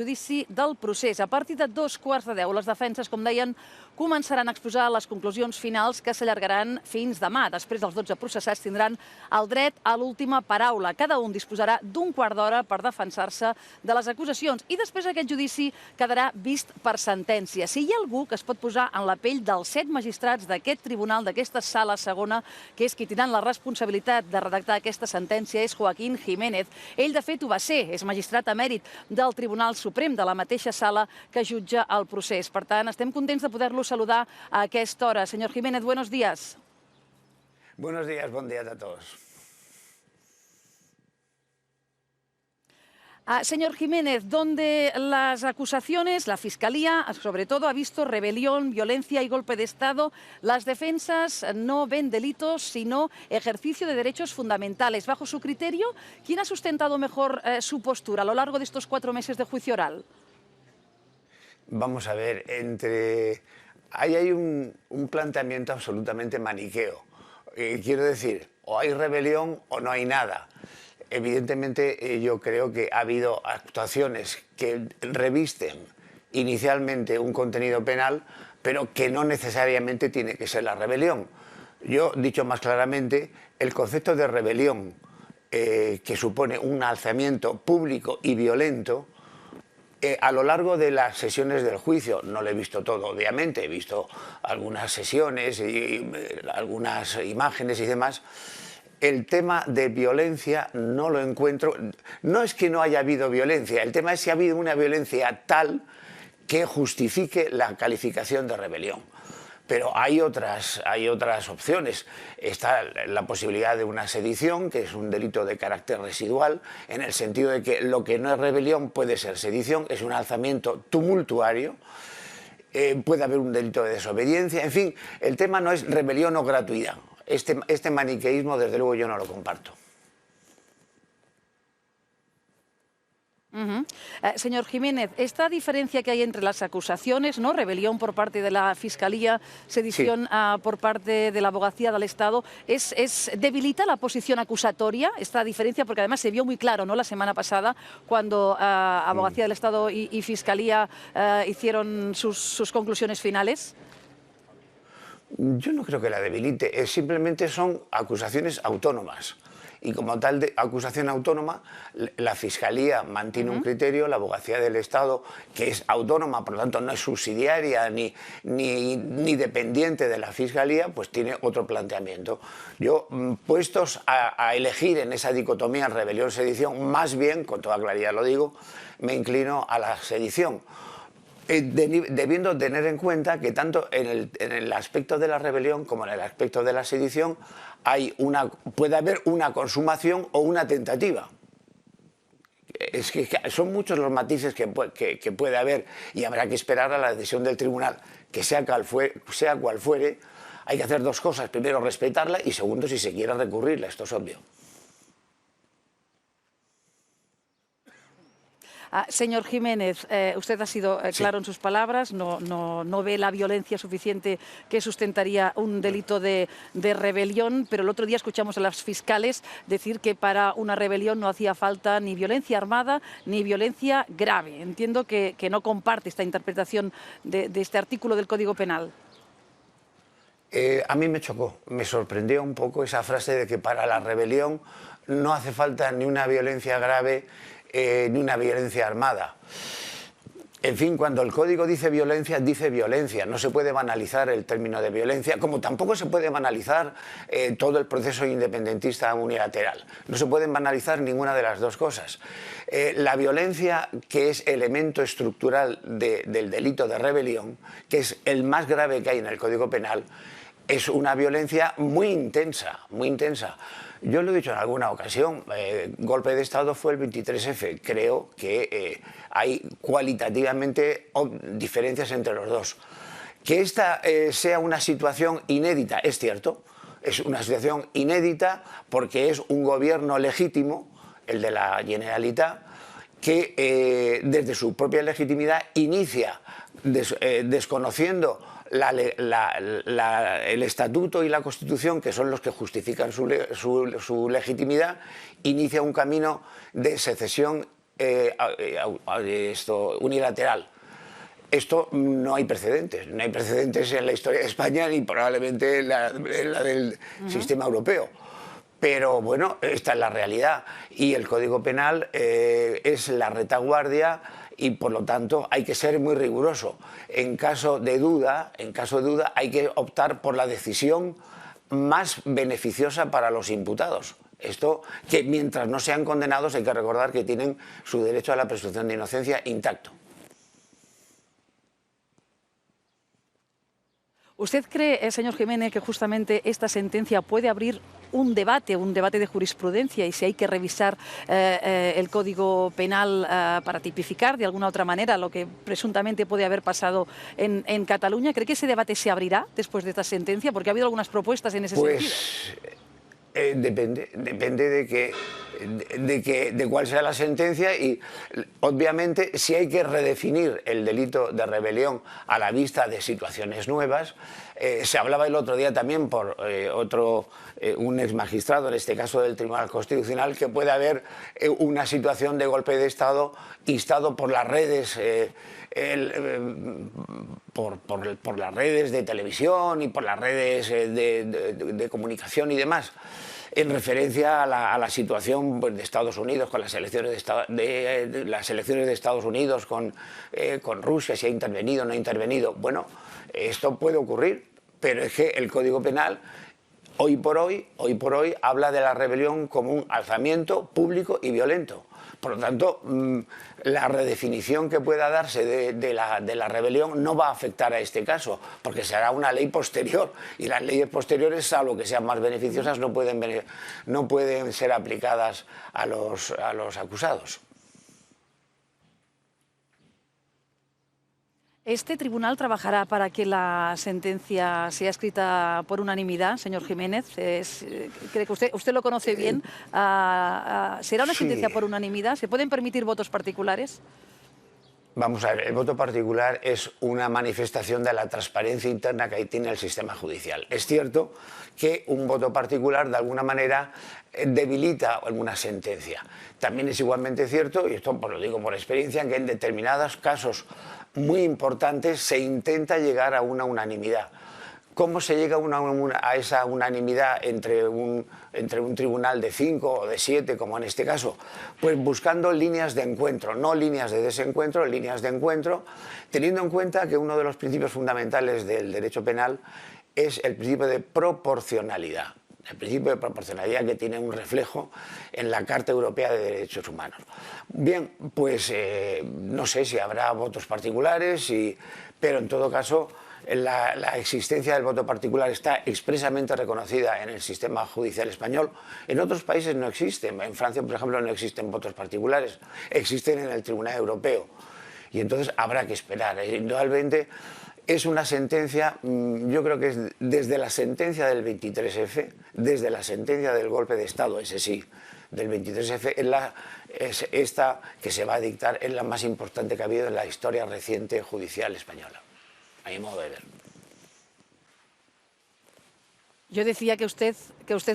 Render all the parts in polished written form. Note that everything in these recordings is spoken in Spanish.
judici del procés. A partir de 2:15, les defenses, com deien, començaran a exposar les conclusions finals que s'allargaran fins demà. Després dels 12 processats tindran el dret a l'última paraula. Cada un disposarà d'un quart d'hora per defensar-se de les acusacions i després aquest judici quedarà vist per sentència. Si hi ha algú que es pot posar en la pell dels 7 magistrats d'aquest tribunal, d'aquesta sala segona, que és qui tindran la responsabilitat de redactar aquesta sentència, és Joaquín Jiménez. Ell, de fet, ho va ser. És magistrat emèrit del Tribunal Suprem, de la mateixa sala que jutja el procés. Per tant, estem contents de poder-lo saludar a aquesta hora. Señor Jiménez, buenos días. Buenos días, buen día a todos. Señor Jiménez, donde las acusaciones, la Fiscalía, sobre todo, ha visto rebelión, violencia y golpe de Estado, las defensas no ven delitos, sino ejercicio de derechos fundamentales. Bajo su criterio, ¿quién ha sustentado mejor su postura a lo largo de estos 4 meses de juicio oral? Vamos a ver, ahí hay un planteamiento absolutamente maniqueo. Quiero decir, o hay rebelión o no hay nada. Evidentemente, yo creo que ha habido actuaciones que revisten inicialmente un contenido penal, pero que no necesariamente tiene que ser la rebelión. Yo, dicho más claramente, el concepto de rebelión, que supone un alzamiento público y violento, a lo largo de las sesiones del juicio, no lo he visto todo, obviamente, he visto algunas sesiones y algunas imágenes y demás. El tema de violencia no lo encuentro. No es que no haya habido violencia, el tema es si ha habido una violencia tal que justifique la calificación de rebelión. Pero hay otras opciones. Está la posibilidad de una sedición, que es un delito de carácter residual, en el sentido de que lo que no es rebelión puede ser sedición, es un alzamiento tumultuario. Puede haber un delito de desobediencia. En fin, el tema no es rebelión o gratuidad. Este maniqueísmo, desde luego, yo no lo comparto. Señor Jiménez, esta diferencia que hay entre las acusaciones, ¿no? Rebelión por parte de la Fiscalía, sedición por parte de la Abogacía del Estado, ¿debilita la posición acusatoria esta diferencia? Porque además se vio muy claro, ¿no?, la semana pasada, cuando Abogacía del Estado y Fiscalía hicieron sus conclusiones finales. Yo no creo que la debilite, simplemente son acusaciones autónomas. Y como tal de acusación autónoma, la Fiscalía mantiene un criterio, la Abogacía del Estado, que es autónoma, por lo tanto no es subsidiaria ni dependiente de la Fiscalía, pues tiene otro planteamiento. Yo, puestos a elegir en esa dicotomía rebelión-sedición, más bien, con toda claridad lo digo, me inclino a la sedición. Debiendo tener en cuenta que tanto en el aspecto de la rebelión como en el aspecto de la sedición puede haber una consumación o una tentativa. Es que son muchos los matices que puede haber y habrá que esperar a la decisión del tribunal, que sea cual fuere. Hay que hacer 2 cosas: primero, respetarla, y segundo, si se quiere recurrirla. Esto es obvio. Señor Jiménez, usted ha sido claro en sus palabras, no ve la violencia suficiente que sustentaría un delito de rebelión, pero el otro día escuchamos a las fiscales decir que para una rebelión no hacía falta ni violencia armada ni violencia grave. Entiendo que no comparte esta interpretación de este artículo del Código Penal. A mí me chocó, me sorprendió un poco esa frase de que para la rebelión no hace falta ni una violencia grave ni una violencia armada. En fin, cuando el Código dice violencia, no se puede banalizar el término de violencia, como tampoco se puede banalizar todo el proceso independentista unilateral. No se pueden banalizar ninguna de las 2 cosas. La violencia, que es elemento estructural del delito de rebelión, que es el más grave que hay en el Código Penal, es una violencia muy intensa, muy intensa. Yo lo he dicho en alguna ocasión, golpe de Estado fue el 23F. Creo que hay cualitativamente diferencias entre los dos. Que esta sea una situación inédita, es cierto. Es una situación inédita porque es un gobierno legítimo, el de la Generalitat, que desde su propia legitimidad inicia, desconociendo el Estatuto y la Constitución, que son los que justifican su legitimidad, inicia un camino de secesión unilateral. Esto no hay precedentes, no hay precedentes en la historia de España ni probablemente en la del sistema europeo. Pero bueno, esta es la realidad y el Código Penal es la retaguardia y por lo tanto hay que ser muy riguroso. En caso de duda hay que optar por la decisión más beneficiosa para los imputados. Esto que mientras no sean condenados hay que recordar que tienen su derecho a la presunción de inocencia intacto. ¿Usted cree, señor Jiménez, que justamente esta sentencia puede abrir un debate de jurisprudencia y si hay que revisar el Código Penal para tipificar de alguna otra manera lo que presuntamente puede haber pasado en Cataluña? ¿Cree que ese debate se abrirá después de esta sentencia? Porque ha habido algunas propuestas en ese sentido. Depende de cuál sea la sentencia y obviamente si hay que redefinir el delito de rebelión a la vista de situaciones nuevas. Se hablaba el otro día también por un exmagistrado, en este caso del Tribunal Constitucional, que puede haber una situación de golpe de Estado instado por las redes por las redes de televisión y por las redes de comunicación y demás, en referencia a la situación pues, de Estados Unidos con las elecciones de Estados Unidos con Rusia, si ha intervenido o no ha intervenido. Bueno, esto puede ocurrir, pero es que el Código Penal hoy por hoy habla de la rebelión como un alzamiento público y violento. Por lo tanto, la redefinición que pueda darse de la rebelión no va a afectar a este caso, porque será una ley posterior y las leyes posteriores, salvo que sean más beneficiosas, no pueden ser aplicadas a los acusados. ¿Este tribunal trabajará para que la sentencia sea escrita por unanimidad, señor Jiménez? ¿Cree que usted lo conoce bien? ¿Será una sentencia por unanimidad? ¿Se pueden permitir votos particulares? Vamos a ver, el voto particular es una manifestación de la transparencia interna que tiene el sistema judicial. Es cierto que un voto particular de alguna manera debilita alguna sentencia. También es igualmente cierto, y esto pues, lo digo por experiencia, que en determinados casos muy importantes se intenta llegar a una unanimidad. ¿Cómo se llega a esa unanimidad entre un tribunal de 5 o de 7, como en este caso? Pues buscando líneas de encuentro, no líneas de desencuentro, líneas de encuentro, teniendo en cuenta que uno de los principios fundamentales del derecho penal es el principio de proporcionalidad. El principio de proporcionalidad que tiene un reflejo en la Carta Europea de Derechos Humanos. Bien, pues no sé si habrá votos particulares, pero en todo caso la existencia del voto particular está expresamente reconocida en el sistema judicial español. En otros países no existen. En Francia, por ejemplo, no existen votos particulares. Existen en el Tribunal Europeo. Y entonces habrá que esperar. Indudablemente es una sentencia, yo creo que es desde la sentencia del 23F, desde la sentencia del golpe de Estado, ese sí, del 23F, es esta que se va a dictar, es la más importante que ha habido en la historia reciente judicial española, a mi modo de ver. Yo decía que usted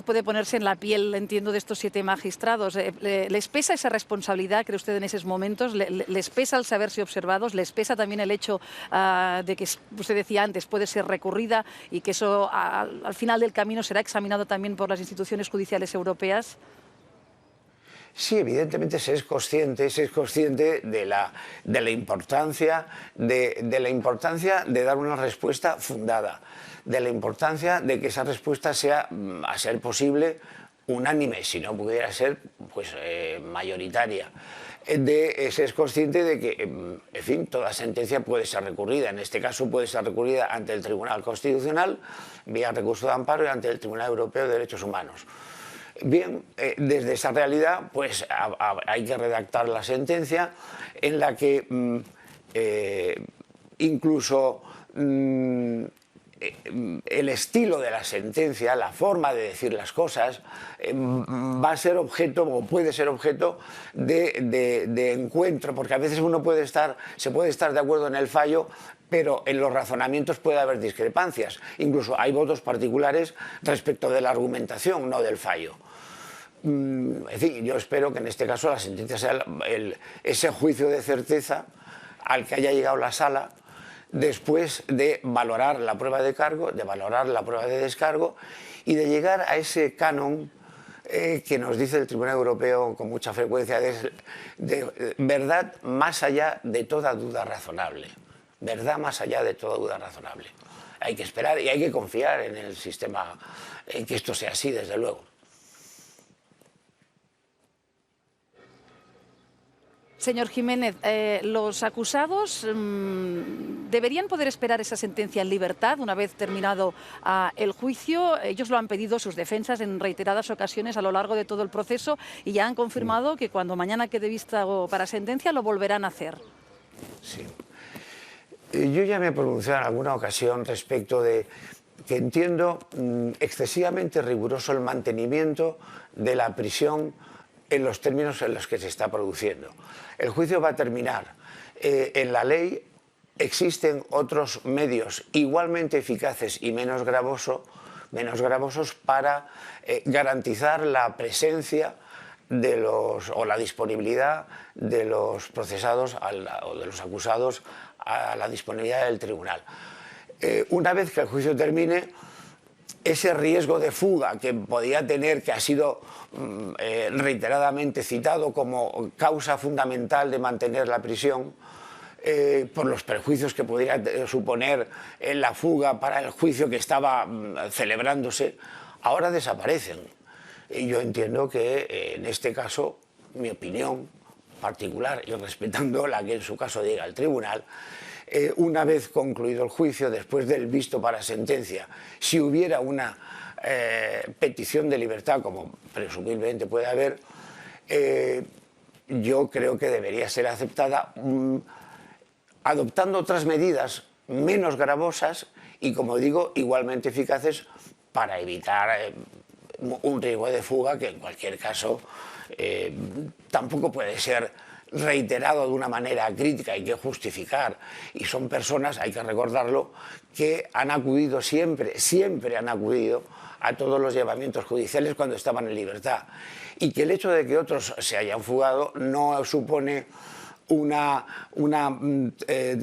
puede ponerse en la piel, entiendo, de estos 7 magistrados. ¿Les pesa esa responsabilidad, cree usted, en esos momentos? ¿Les pesa el saberse observados? ¿Les pesa también el hecho de que, usted decía antes, puede ser recurrida y que eso al final del camino será examinado también por las instituciones judiciales europeas? Sí, evidentemente se es consciente de la importancia de dar una respuesta fundada, de la importancia de que esa respuesta sea, a ser posible, unánime, si no pudiera ser pues, mayoritaria. Se es consciente de que, en fin, toda sentencia puede ser recurrida. En este caso puede ser recurrida ante el Tribunal Constitucional, vía recurso de amparo, y ante el Tribunal Europeo de Derechos Humanos. Bien, desde esa realidad pues hay que redactar la sentencia en la que incluso el estilo de la sentencia, la forma de decir las cosas, va a ser objeto o puede ser objeto de encuentro, porque a veces se puede estar de acuerdo en el fallo, pero en los razonamientos puede haber discrepancias. Incluso hay votos particulares respecto de la argumentación, no del fallo. En fin, yo espero que en este caso la sentencia sea ese juicio de certeza al que haya llegado la sala después de valorar la prueba de cargo, de valorar la prueba de descargo y de llegar a ese canon que nos dice el Tribunal Europeo con mucha frecuencia de verdad más allá de toda duda razonable. Verdad más allá de toda duda razonable. Hay que esperar y hay que confiar en el sistema, en que esto sea así, desde luego. Señor Jiménez, los acusados deberían poder esperar esa sentencia en libertad una vez terminado el juicio. Ellos lo han pedido sus defensas en reiteradas ocasiones a lo largo de todo el proceso y ya han confirmado que cuando mañana quede visto para sentencia lo volverán a hacer. Sí. Yo ya me he pronunciado en alguna ocasión respecto de que entiendo excesivamente riguroso el mantenimiento de la prisión en los términos en los que se está produciendo. El juicio va a terminar. En la ley existen otros medios igualmente eficaces y menos gravosos para garantizar la presencia o la disponibilidad de los procesados o de los acusados a la disponibilidad del tribunal. Una vez que el juicio termine, ese riesgo de fuga que podía tener, que ha sido reiteradamente citado como causa fundamental de mantener la prisión, por los perjuicios que podría suponer la fuga para el juicio que estaba celebrándose, ahora desaparecen. Y yo entiendo que en este caso, mi opinión particular, y respetando la que en su caso diga el tribunal, una vez concluido el juicio, después del visto para sentencia, si hubiera una petición de libertad, como presumiblemente puede haber, yo creo que debería ser aceptada adoptando otras medidas menos gravosas y, como digo, igualmente eficaces para evitar un riesgo de fuga que en cualquier caso tampoco puede ser reiterado de una manera crítica, hay que justificar, y son personas, hay que recordarlo, que han acudido siempre han acudido a todos los llevamientos judiciales cuando estaban en libertad, y que el hecho de que otros se hayan fugado no supone una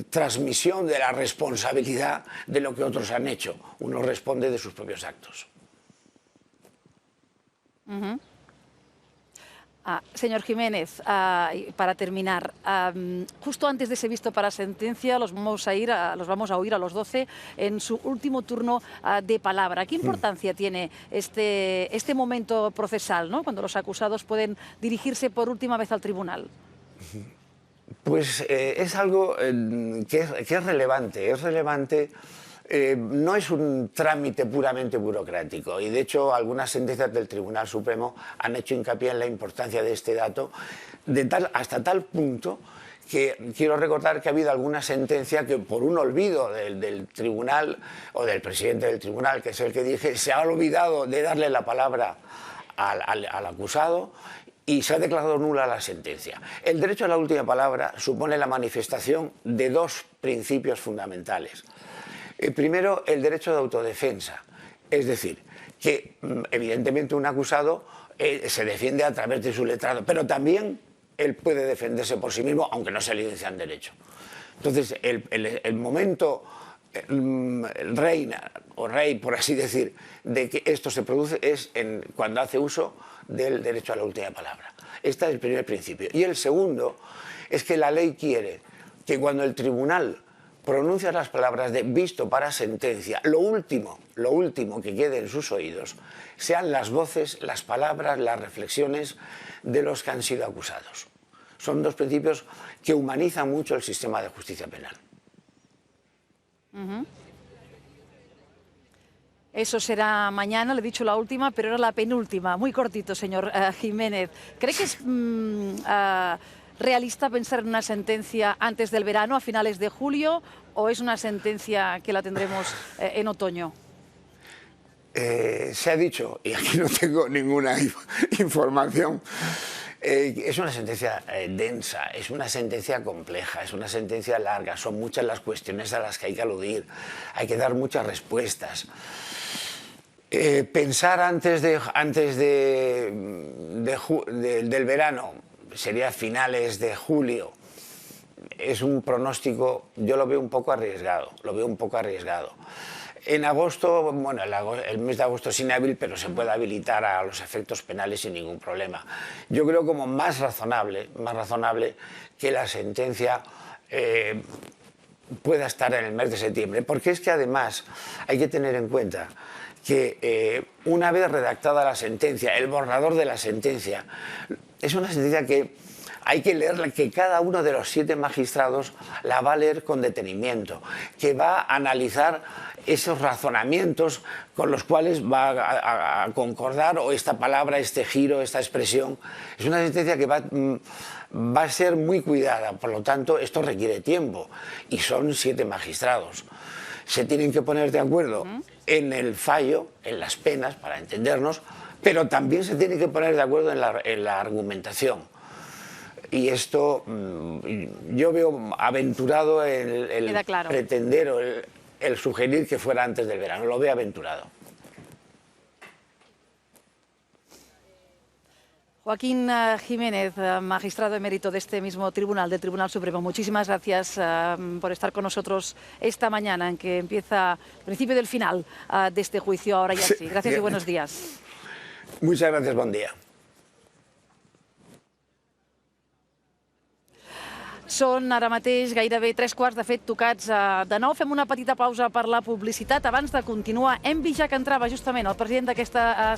transmisión de la responsabilidad de lo que otros han hecho. Uno responde de sus propios actos. Señor Jiménez, para terminar, justo antes de ese visto para sentencia los vamos a oír a los 12 en su último turno de palabra. ¿Qué importancia tiene este momento procesal, ¿no?, cuando los acusados pueden dirigirse por última vez al tribunal? Pues es algo que es relevante. No es un trámite puramente burocrático y, de hecho, algunas sentencias del Tribunal Supremo han hecho hincapié en la importancia de este dato, hasta tal punto que quiero recordar que ha habido alguna sentencia que, por un olvido del tribunal o del presidente del tribunal, que es el que dije, se ha olvidado de darle la palabra al acusado y se ha declarado nula la sentencia. El derecho a la última palabra supone la manifestación de dos principios fundamentales. Primero, el derecho de autodefensa, es decir, que evidentemente un acusado se defiende a través de su letrado, pero también él puede defenderse por sí mismo, aunque no se licencia en derecho. Entonces, el momento reina, o rey, por así decir, de que esto se produce es cuando hace uso del derecho a la última palabra. Este es el primer principio. Y el segundo es que la ley quiere que cuando el tribunal pronuncia las palabras de visto para sentencia, lo último que quede en sus oídos sean las voces, las palabras, las reflexiones de los que han sido acusados. Son dos principios que humanizan mucho el sistema de justicia penal. Eso será mañana, le he dicho la última, pero era la penúltima. Muy cortito, señor Jiménez. ¿Cree que es realista pensar en una sentencia antes del verano, a finales de julio, o es una sentencia que la tendremos en otoño? Se ha dicho, y aquí no tengo ninguna información, es una sentencia densa, es una sentencia compleja, es una sentencia larga, son muchas las cuestiones a las que hay que aludir, hay que dar muchas respuestas. Pensar antes del verano, sería finales de julio, es un pronóstico, yo lo veo un poco arriesgado, En agosto, bueno, el mes de agosto es inhábil, pero se puede habilitar a los efectos penales sin ningún problema. Yo creo como más razonable que la sentencia pueda estar en el mes de septiembre, porque es que además hay que tener en cuenta que una vez redactada la sentencia, el borrador de la sentencia, es una sentencia que hay que leerla, que cada uno de los 7 magistrados la va a leer con detenimiento, que va a analizar esos razonamientos con los cuales va a concordar, o esta palabra, este giro, esta expresión. Es una sentencia que va a ser muy cuidada, por lo tanto esto requiere tiempo, y son 7 magistrados. Se tienen que poner de acuerdo en el fallo, en las penas, para entendernos, pero también se tienen que poner de acuerdo en la argumentación. Y esto yo veo aventurado el pretender o el sugerir que fuera antes del verano, lo veo aventurado. Joaquín Jiménez, magistrado emérito de este mismo tribunal, del Tribunal Supremo, muchísimas gracias por estar con nosotros esta mañana en que empieza el principio del final de este juicio, ahora ya sí. Gracias y buenos días. Muchas gracias, buen día. Són ara mateix gairebé 3 quarts, de fet, tocats de 9. Fem una petita pausa per la publicitat. Abans de continuar, hem vist ja que entrava justament el president d'aquesta